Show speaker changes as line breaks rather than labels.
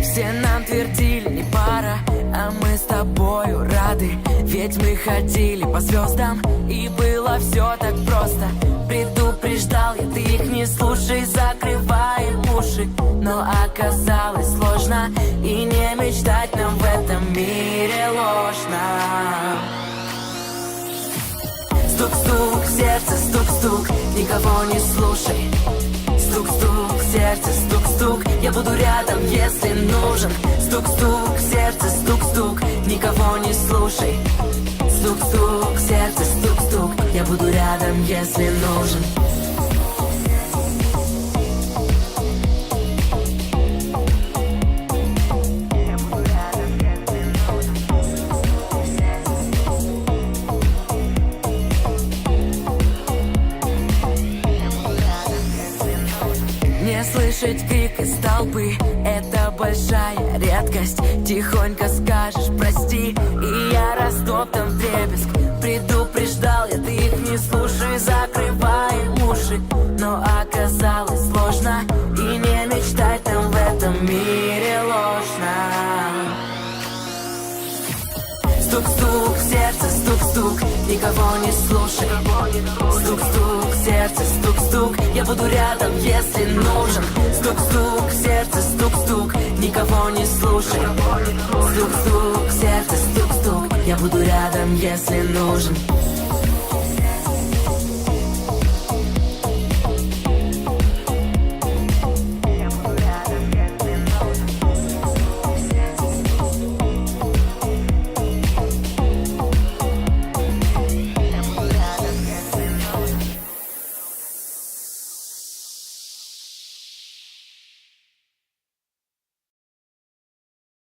Все нам твердили, не пара, а мы с тобою рады. Ведь мы ходили по звездам, и было все так просто. Предупреждал я, ты их не слушай, закрывай уши. Но оказалось сложно, и не мечтать нам в этом мире ложно. Стук-стук, сердце, стук-стук, никого не слушай. Стук-стук, сердце, стук-стук, я буду рядом, если нужен. Стук-стук, сердце, стук-стук, никого не слушай. Стук-стук, сердце, стук-стук, я буду рядом, если нужен. Не слышать крик из толпы — это большая редкость. Тихонько скажешь прости, и я растоптан вдребезг. Предупреждал я, ты их не слушай, закрывай уши. Но оказалось сложно, и не мечтать нам в этом мире ложно. Стук-стук, сердце, стук-стук, никого не слушай. Стук-стук, сердце, стук-стук, я буду рядом, если нужен. Стук-стук, сердце, стук-стук, никого не слушай. Стук-стук, сердце, стук-стук, я буду рядом, если нужен.